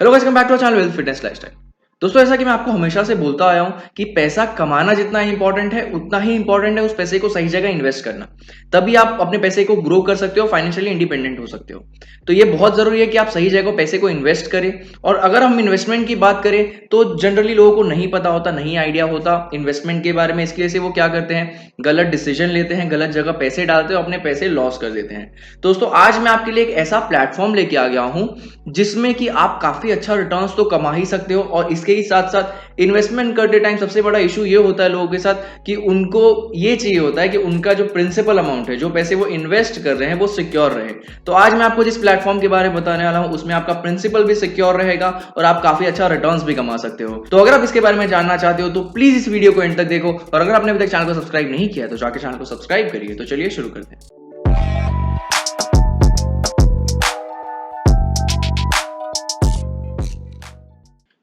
Hello guys, welcome back to our channel wealth fitness lifestyle. दोस्तों, ऐसा कि मैं आपको हमेशा से बोलता आया हूं कि पैसा कमाना जितना इंपॉर्टेंट है उतना ही इंपॉर्टेंट है उस पैसे को सही जगह इन्वेस्ट करना। तभी आप अपने पैसे को ग्रो कर सकते हो, फाइनेंशियली इंडिपेंडेंट हो सकते हो। तो ये बहुत जरूरी है कि आप सही जगह पैसे को इन्वेस्ट करें। और अगर हम इन्वेस्टमेंट की बात करें तो जनरली लोगों को नहीं पता होता, नहीं आइडिया होता इन्वेस्टमेंट के बारे में। इसकी वजह से वो क्या करते हैं, गलत डिसीजन लेते हैं, गलत जगह पैसे डालते हैं, अपने पैसे लॉस कर देते हैं। दोस्तों, आज मैं आपके लिए एक ऐसा प्लेटफॉर्म लेके आ गया हूं जिसमें कि आप काफी अच्छा रिटर्न्स तो कमा ही सकते हो, और इसके ही साथ साथ इन्वेस्टमेंट करते टाइम सबसे बड़ा इशू ये होता है लोगों के साथ कि उनको ये चाहिए होता है कि उनका जो प्रिंसिपल अमाउंट है, जो पैसे वो इन्वेस्ट कर रहे हैं, वो सिक्योर रहे। तो आज मैं आपको जिस प्लेटफॉर्म के बारे में बताने वाला हूं उसमें आपका प्रिंसिपल भी सिक्योर रहेगा और आप काफी अच्छा रिटर्न्स भी कमा सकते हो। तो अगर आप इसके बारे में जानना चाहते हो तो प्लीज इस वीडियो को एंड तक देखो, और अगर आपने अभी तक चैनल को सब्सक्राइब नहीं किया तो जाकर चैनल को सब्सक्राइब करिए। तो चलिए शुरू करते हैं।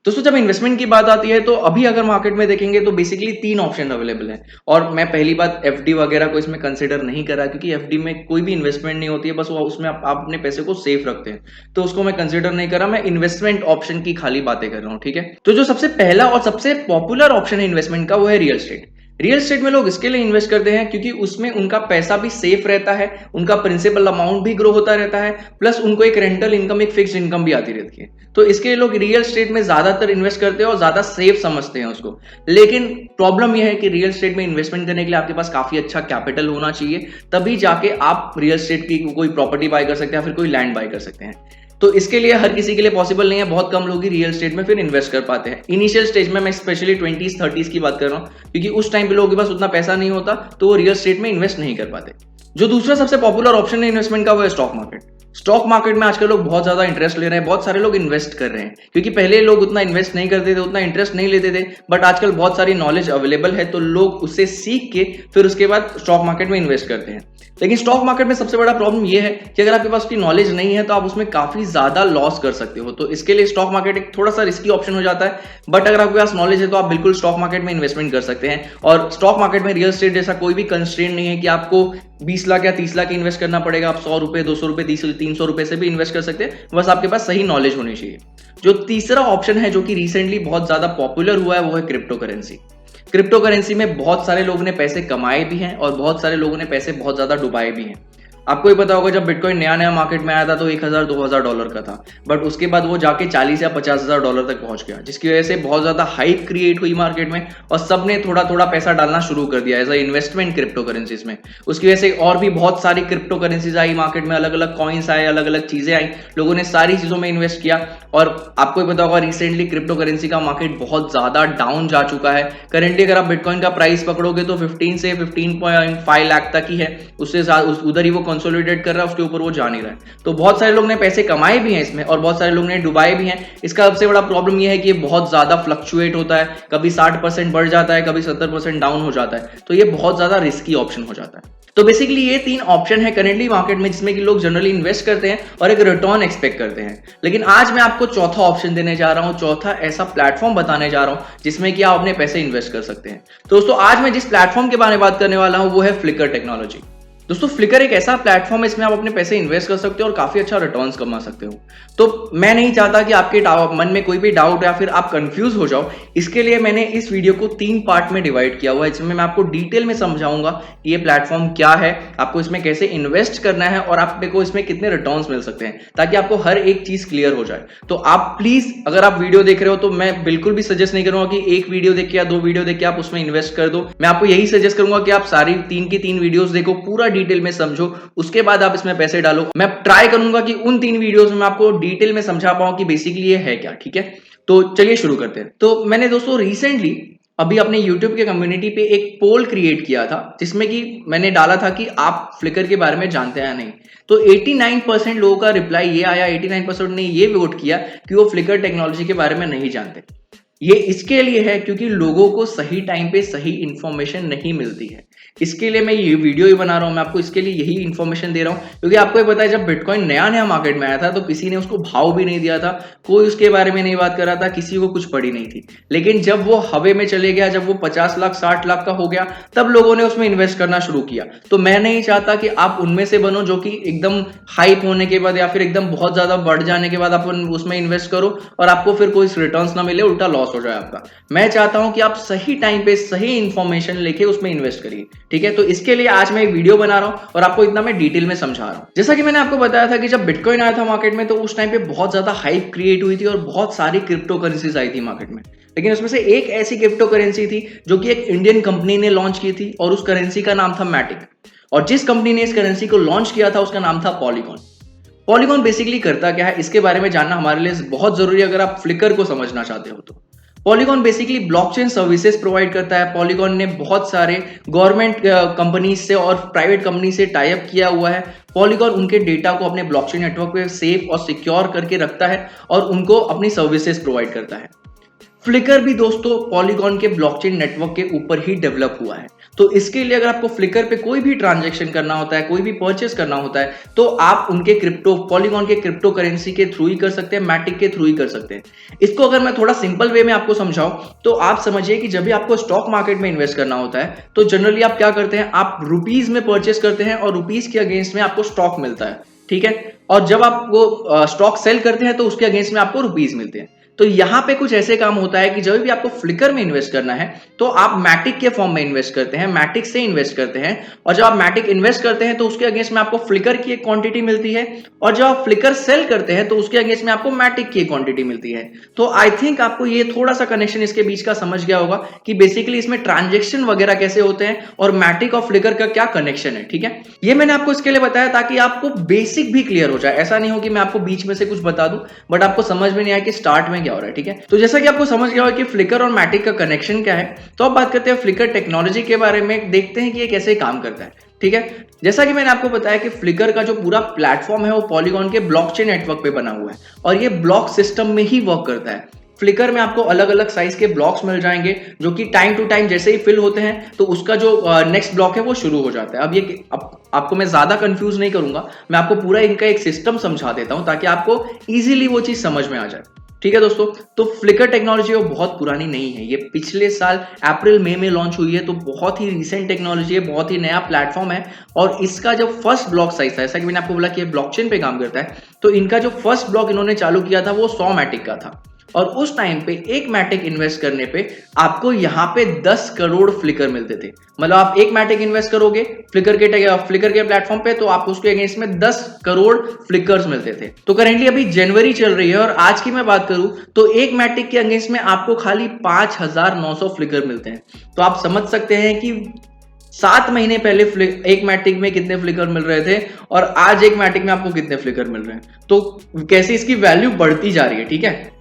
दोस्तों, जब इन्वेस्टमेंट की बात आती है तो अभी अगर मार्केट में देखेंगे तो बेसिकली 3 ऑप्शन अवेलेबल हैं। और मैं पहली बात एफडी वगैरह को इसमें कंसीडर नहीं करा, क्योंकि एफडी में कोई भी इन्वेस्टमेंट नहीं होती है, बस वो उसमें आप अपने पैसे को सेफ रखते हैं, तो उसको मैं कंसीडर नहीं करा। मैं इन्वेस्टमेंट ऑप्शन की खाली बातें कर रहा हूं, ठीक है। तो जो सबसे पहला और सबसे पॉपुलर ऑप्शन है इन्वेस्टमेंट का, वो है रियल एस्टेट। रियल एस्टेट में लोग इसके लिए इन्वेस्ट करते हैं क्योंकि उसमें उनका पैसा भी सेफ रहता है, उनका प्रिंसिपल अमाउंट भी ग्रो होता रहता है, प्लस उनको एक रेंटल इनकम, एक फिक्स्ड इनकम भी आती रहती है। तो इसके लिए लोग रियल एस्टेट में ज्यादातर इन्वेस्ट करते हैं और ज्यादा सेफ समझते हैं उसको। लेकिन प्रॉब्लम यह है कि रियल एस्टेट में इन्वेस्टमेंट करने के लिए आपके पास काफी अच्छा कैपिटल होना चाहिए, तभी जाके आप रियल एस्टेट की कोई प्रॉपर्टी बाय कर सकते हैं, फिर कोई लैंड बाय कर सकते हैं। तो इसके लिए हर किसी के लिए पॉसिबल नहीं है, बहुत कम लोग ही रियल एस्टेट में फिर इन्वेस्ट कर पाते हैं। इनिशियल स्टेज में मैं स्पेशली 20s 30s की बात कर रहा हूं, क्योंकि उस टाइम पे लोगों के पास उतना पैसा नहीं होता, तो वो रियल एस्टेट में इन्वेस्ट नहीं कर पाते। जो दूसरा सबसे पॉपुलर ऑप्शन है इन्वेस्टमेंट का, वो है स्टॉक मार्केट। स्टॉक मार्केट में आजकल लोग बहुत ज्यादा इंटरेस्ट ले रहे हैं, बहुत सारे लोग इन्वेस्ट कर रहे हैं, क्योंकि पहले लोग उतना इन्वेस्ट नहीं करते थे, उतना इंटरेस्ट नहीं लेते थे। बट आजकल बहुत सारी नॉलेज अवेलेबल है, तो लोग उससे सीख के फिर उसके बाद स्टॉक मार्केट में इन्वेस्ट करते हैं। लेकिन स्टॉक मार्केट में सबसे बड़ा प्रॉब्लम यह है कि अगर आपके पास उसकी नॉलेज नहीं है तो आप उसमें काफी ज्यादा लॉस कर सकते हो। तो इसके लिए स्टॉक मार्केट एक थोड़ा सा रिस्की ऑप्शन हो जाता है। बट अगर आपके पास नॉलेज है तो आप बिल्कुल स्टॉक मार्केट में इन्वेस्टमेंट कर सकते हैं। और स्टॉक मार्केट में रियल एस्टेट जैसा कोई भी कंस्ट्रेंट नहीं है कि आपको 20 लाख या 30 लाख इन्वेस्ट करना पड़ेगा। आप 100 रुपए, 200 रुपए, 300 रुपए से भी इन्वेस्ट कर सकते हैं, बस आपके पास सही नॉलेज होनी चाहिए। जो तीसरा ऑप्शन है, जो कि रिसेंटली बहुत ज्यादा पॉपुलर हुआ है, वो है क्रिप्टो करेंसी। क्रिप्टो करेंसी में बहुत सारे लोगों ने पैसे कमाए भी हैं और बहुत सारे लोगों ने पैसे बहुत ज्यादा डुबाए भी हैं। आपको ही पता होगा, जब बिटकॉइन नया नया मार्केट में आया था तो 1000-2000 डॉलर का था, बट उसके बाद वो जाके 40 या 50,000 डॉलर तक पहुंच गया, जिसकी वजह से बहुत ज्यादा हाइप क्रिएट हुई मार्केट में और सबने थोड़ा थोड़ा पैसा डालना शुरू कर दिया as a investment crypto currencies में। उसकी वजह से और भी बहुत सारी क्रिप्टो करेंसीज आई मार्केट में, अलग अलग कॉइन्स आए, अलग अलग चीजें आई, लोगों ने सारी चीजों में इन्वेस्ट किया। और आपको ही पता होगा, रिसेंटली क्रिप्टो करेंसी का मार्केट बहुत ज्यादा डाउन जा चुका है। करेंटली अगर आप बिटकॉइन का प्राइस पकड़ोगे तो 15 से 15.5 लाख तक ही है, उससे उधर ही वो कंसोलिडेट कर रहा है, उसके ऊपर वो जा नहीं रहा है। तो बहुत सारे लोग ने पैसे कमाए भी हैं इसमें और बहुत सारे लोग ने डुबाए भी हैं। इसका सबसे बड़ा प्रॉब्लम यह है कि ये बहुत ज्यादा फ्लक्चुएट होता है, कभी 60% बढ़ जाता है, कभी 70% डाउन हो जाता है, तो ये बहुत ज्यादा रिस्की ऑप्शन हो जाता है। तो बेसिकली ये 3 ऑप्शन है करेंटली मार्केट में, जिसमें कि लोग जनरली इन्वेस्ट करते हैं और एक रिटर्न एक्सपेक्ट करते हैं। लेकिन आज मैं आपको चौथा ऑप्शन देने जा रहा हूं, चौथा ऐसा प्लेटफॉर्म बताने जा रहा हूं जिसमें कि आप अपने पैसे इन्वेस्ट कर सकते हैं। तो दोस्तों, आज मैं जिस प्लेटफॉर्म के बारे में बात करने वाला हूं वो है फ्लिकर टेक्नोलॉजी। दोस्तों, फ्लिकर एक ऐसा प्लेटफॉर्म है इसमें आप अपने पैसे इन्वेस्ट कर सकते हो और काफी अच्छा रिटर्न्स कमा सकते हो। तो मैं नहीं चाहता कि आपके मन में कोई भी डाउट या फिर आप कंफ्यूज हो जाओ, इसके लिए मैंने इस वीडियो को 3 पार्ट में डिवाइड किया हुआ है, जिसमें मैं आपको डिटेल में समझाऊंगा कि ये प्लेटफॉर्म क्या है, आपको इसमें कैसे इन्वेस्ट करना है और आपको इसमें कितने रिटर्न्स मिल सकते हैं, ताकि आपको हर एक चीज क्लियर हो जाए। तो आप प्लीज, अगर आप वीडियो देख रहे हो तो मैं बिल्कुल भी सजेस्ट नहीं करूंगा कि एक वीडियो देख के या 2 वीडियो देख के आप उसमें इन्वेस्ट कर दो। मैं आपको यही सजेस्ट करूंगा कि आप सारी 3 की 3 वीडियोस देखो, पूरा डिटेल में समझो, उसके बाद आप इसमें पैसे डालो। मैं ट्राई करूंगा कि उन 3 वीडियोस में मैं आपको डिटेल में समझा पाऊं कि बेसिकली ये है क्या, ठीक है। तो चलिए शुरू करते हैं। तो मैंने दोस्तों रिसेंटली अभी अपने YouTube के कम्युनिटी पे एक पोल क्रिएट किया था, जिसमें कि मैंने डाला था कि आप फ्लिकर के बारे में जानते हैं या नहीं। तो 89% लोगों का रिप्लाई ये आया, 89% ने ये वोट किया कि वो फ्लिकर टेक्नोलॉजी के बारे में नहीं जानते। ये इसके लिए है क्योंकि लोगों को सही टाइम पे सही इंफॉर्मेशन नहीं मिलती है। इसके लिए मैं ये वीडियो ही बना रहा हूँ, मैं आपको इसके लिए यही इन्फॉर्मेशन दे रहा हूँ, क्योंकि आपको ये पता है जब बिटकॉइन नया नया मार्केट में आया था तो किसी ने उसको भाव भी नहीं दिया था, कोई उसके बारे में नहीं बात कर रहा था, किसी को कुछ पड़ी नहीं थी। लेकिन जब वो हवे में चले गया, जब वो 50 लाख 60 लाख का हो गया, तब लोगों ने उसमें इन्वेस्ट करना शुरू किया। तो मैं नहीं चाहता कि आप उनमें से बनो जो कि एकदम हाइप होने के बाद या फिर एकदम बहुत ज्यादा बढ़ जाने के बाद आप उसमें इन्वेस्ट करो और आपको फिर कोई रिटर्न्स ना मिले, उल्टा लॉस हो जाए आपका। मैं चाहता हूं कि आप सही टाइम पे सही इंफॉर्मेशन लेके उसमें इन्वेस्ट करिए, ठीक है। तो इसके लिए आज मैं एक वीडियो बना रहा हूं और आपको इतना मैं डिटेल में समझा रहा हूं। जैसा कि मैंने आपको बताया था कि जब बिटकॉइन आया था मार्केट में तो उस टाइम पे बहुत ज्यादा हाइप क्रिएट हुई थी और बहुत सारी क्रिप्टो करेंसीज आई थी मार्केट में। लेकिन उसमें से एक ऐसी क्रिप्टो करेंसी थी जो कि एक इंडियन कंपनी ने लॉन्च की थी और उस करेंसी का नाम था मैटिक। और जिस कंपनी ने इस करेंसी को लॉन्च किया था उसका नाम था पॉलीगॉन। पॉलीगॉन बेसिकली करता क्या है, इसके बारे में जानना हमारे लिए बहुत जरूरी है अगर आप फ्लिकर को समझना चाहते हो तो। Polygon basically blockchain services provide करता है। पॉलीगॉन ने बहुत सारे गवर्नमेंट कंपनी से और प्राइवेट कंपनी से टाई अप किया हुआ है। पॉलीगॉन उनके डेटा को अपने ब्लॉकचेन नेटवर्क पे सेफ और सिक्योर करके रखता है और उनको अपनी सर्विसेज प्रोवाइड करता है। फ्लिकर भी दोस्तों पॉलीगॉन के ब्लॉकचेन नेटवर्क के ऊपर ही डेवलप हुआ है। तो इसके लिए अगर आपको फ्लिकर पे कोई भी ट्रांजैक्शन करना होता है, कोई भी परचेस करना होता है, तो आप उनके पॉलीगॉन के क्रिप्टो करेंसी के थ्रू ही कर सकते हैं, मैटिक के थ्रू ही कर सकते हैं। इसको अगर मैं थोड़ा सिंपल वे में आपको समझाऊं तो आप समझिए कि जब भी आपको स्टॉक मार्केट में इन्वेस्ट करना होता है तो जनरली आप क्या करते हैं, आप रुपीज में परचेस करते हैं और रुपीज के अगेंस्ट में आपको स्टॉक मिलता है, ठीक है। और जब आप वो स्टॉक सेल करते हैं तो उसके अगेंस्ट में आपको रुपीज मिलते हैं। तो यहां पे कुछ ऐसे काम होता है कि जब भी आपको फ्लिकर में इन्वेस्ट करना है तो आप मैटिक के फॉर्म में इन्वेस्ट करते हैं, मैटिक से इन्वेस्ट करते हैं। और जब आप मैटिक इन्वेस्ट करते हैं तो उसके अगेंस्ट में आपको फ्लिकर की एक क्वांटिटी मिलती है और जब आप फ्लिकर सेल करते हैं तो उसके अगेंस्ट में आपको मैटिक की एक क्वांटिटी मिलती है। तो आई थिंक आपको ये थोड़ा सा कनेक्शन इसके बीच का समझ गया होगा कि बेसिकली इसमें ट्रांजेक्शन वगैरह कैसे होते हैं और मैटिक और फ्लिकर का क्या कनेक्शन है, ठीक है। ये मैंने आपको इसके लिए बताया ताकि आपको बेसिक भी क्लियर हो जाए। ऐसा नहीं हो कि मैं आपको बीच में से कुछ बता दूं बट आपको समझ में नहीं आया कि स्टार्ट में क्या हो रहा है, ठीक है। तो जैसा कि आपको समझ गया हो कि फ्लिकर और मैटिक का कनेक्शन क्या है, तो अब बात करते हैं फ्लिकर टेक्नोलॉजी के बारे में, देखते हैं कि ये कैसे काम करता है, ठीक है। जैसा कि मैंने आपको बताया कि फ्लिकर का जो पूरा प्लेटफॉर्म है वो पॉलीगॉन के ब्लॉकचेन नेटवर्क पे बना हुआ है और ये ब्लॉक सिस्टम में ही वर्क करता है। फ्लिकर में आपको अलग अलग साइज के ब्लॉक्स मिल जाएंगे जो कि टाइम टू टाइम जैसे ही फिल होते हैं तो उसका जो नेक्स्ट ब्लॉक है वो शुरू हो जाता है। अब आपको मैं ज्यादा कंफ्यूज नहीं करूंगा, मैं आपको पूरा इनका एक सिस्टम समझा देता हूं ताकि आपको इजीली वो चीज समझ में आ जाए, ठीक है दोस्तों। तो फ्लिकर टेक्नोलॉजी वो बहुत पुरानी नहीं है, ये पिछले साल अप्रैल मई में लॉन्च हुई है, तो बहुत ही रिसेंट टेक्नोलॉजी है, बहुत ही नया प्लेटफॉर्म है। और इसका जो फर्स्ट ब्लॉक साइज था, जैसा कि मैंने आपको बोला कि ये ब्लॉकचेन पे काम करता है, तो इनका जो फर्स्ट ब्लॉक इन्होंने चालू किया था वो 100 मैटिक का था और उस टाइम पे एक मैटिक इन्वेस्ट करने पे आपको यहाँ पे 10 करोड़ फ्लिकर मिलते थे। मतलब आप एक मैटिक इन्वेस्ट करोगे फ्लिकर के प्लेटफॉर्म पे तो आपको उसके अगेंस्ट में 10 करोड़ फ्लिकर्स मिलते थे। तो करेंटली अभी जनवरी चल रही है और आज की मैं बात करूं तो एक मैटिक के अगेंस्ट में आपको खाली 5,900 फ्लिकर मिलते हैं। तो आप समझ सकते हैं कि 7 महीने पहले एक मैटिक में कितने फ्लिकर मिल रहे थे और आज एक मैटिक में आपको कितने फ्लिकर मिल रहे हैं। तो कैसे इसकी वैल्यू बढ़ती जा रही है, ठीक है।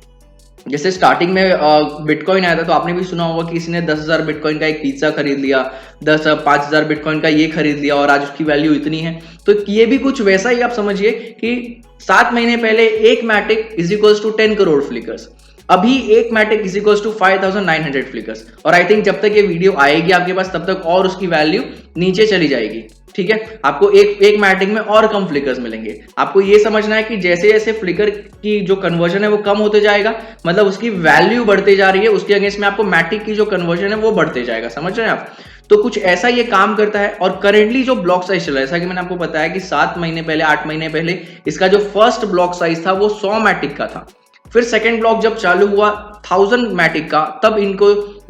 जैसे स्टार्टिंग में बिटकॉइन आया था तो आपने भी सुना होगा कि किसी ने 10,000 बिटकॉइन का एक पिज्जा खरीद लिया, 5,000 बिटकॉइन का ये खरीद लिया और आज उसकी वैल्यू इतनी है। तो ये भी कुछ वैसा ही आप समझिए कि 7 महीने पहले एक Matic is equals to 10 crore flickers, अभी एक Matic is equals to 5,900 flickers. और आई थिंक जब तक ये वीडियो आएगी आपके पास तब तक और उसकी वैल्यू नीचे चली जाएगी, ठीक है। आपको एक मैटिक में और कम फ्लिकर्स मिलेंगे। आपको ये समझना है कि जैसे जैसे फ्लिकर की जो कन्वर्जन है वो कम होते जाएगा, मतलब उसकी वैल्यू बढ़ते जा रही है, उसके अगेंस्ट में आपको मैटिक की जो कन्वर्जन है वो बढ़ते जाएगा, समझ रहे हैं आप। तो कुछ ऐसा ये काम करता है। और करेंटली जो ब्लॉक साइज चल रहा है, जैसा कि मैंने आपको बताया कि 7 महीने पहले 8 महीने पहले इसका जो फर्स्ट ब्लॉक साइज था वो 100 मैटिक का था। फिर सेकेंड ब्लॉक जब चालू हुआ 1000 मैटिक का,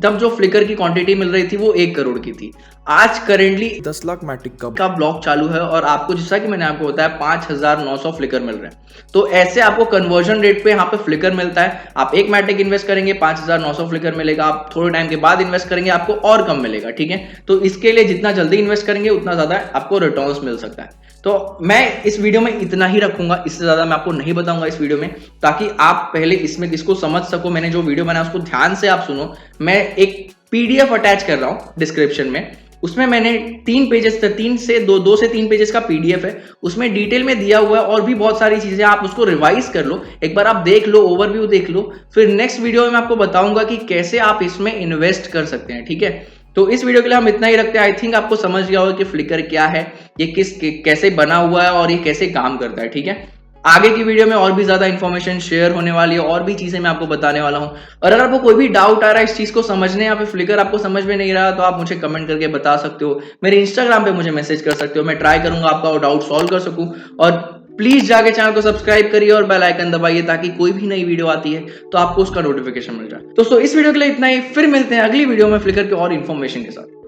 तब जो फ्लिकर की क्वांटिटी मिल रही थी वो 1 करोड़ की थी। आज करेंटली 10 लाख मैटिक का ब्लॉक चालू है और आपको जैसा कि मैंने आपको बताया 5,900 फ्लिकर मिल रहे हैं। तो ऐसे आपको कन्वर्जन रेट पे यहाँ पे फ्लिकर मिलता है। आप एक मैटिक इन्वेस्ट करेंगे 5,900 फ्लिकर मिलेगा, आप थोड़े टाइम के बाद इन्वेस्ट करेंगे आपको और कम मिलेगा, ठीक है। तो इसके लिए जितना जल्दी इन्वेस्ट करेंगे उतना ज्यादा आपको रिटर्न्स मिल सकता है। तो मैं इस वीडियो में इतना ही रखूंगा, इससे ज्यादा मैं आपको नहीं बताऊंगा इस वीडियो में, ताकि आप पहले इसमें इसको समझ सको। मैंने जो वीडियो बनाया उसको ध्यान से आप सुनो। मैं एक पीडीएफ अटैच कर रहा हूं डिस्क्रिप्शन में, उसमें मैंने 3 पेजेस, 2 से 3 पेजेस का पीडीएफ है, उसमें डिटेल में दिया हुआ है और भी बहुत सारी चीजें। आप उसको रिवाइज कर लो, एक बार आप देख लो, ओवरव्यू देख लो, फिर नेक्स्ट वीडियो में मैं आपको बताऊंगा कि कैसे आप इसमें इन्वेस्ट कर सकते हैं, ठीक है। तो इस वीडियो के लिए हम इतना ही रखते हैं। आई थिंक आपको समझ गया होगा कि फ्लिकर क्या है, ये कैसे बना हुआ है और ये कैसे काम करता है, ठीक है। आगे की वीडियो में और भी ज्यादा इन्फॉर्मेशन शेयर होने वाली है, और भी चीजें मैं आपको बताने वाला हूं। और अगर आपको कोई भी डाउट आ रहा है इस चीज को समझने, या फिर फ्लिकर आपको समझ में नहीं रहा, तो आप मुझे कमेंट करके बता सकते हो, मेरे इंस्टाग्राम पे मुझे मैसेज कर सकते हो। मैं ट्राई करूंगा आपका वो डाउट सॉल्व कर सकूं। और प्लीज जाके चैनल को सब्सक्राइब करिए और बेल आइकन दबाइए, ताकि कोई भी नई वीडियो आती है तो आपको उसका नोटिफिकेशन मिल जाए। दोस्तों इस वीडियो के लिए इतना ही, फिर मिलते हैं अगली वीडियो में फ्लिकर के और इन्फॉर्मेशन के साथ।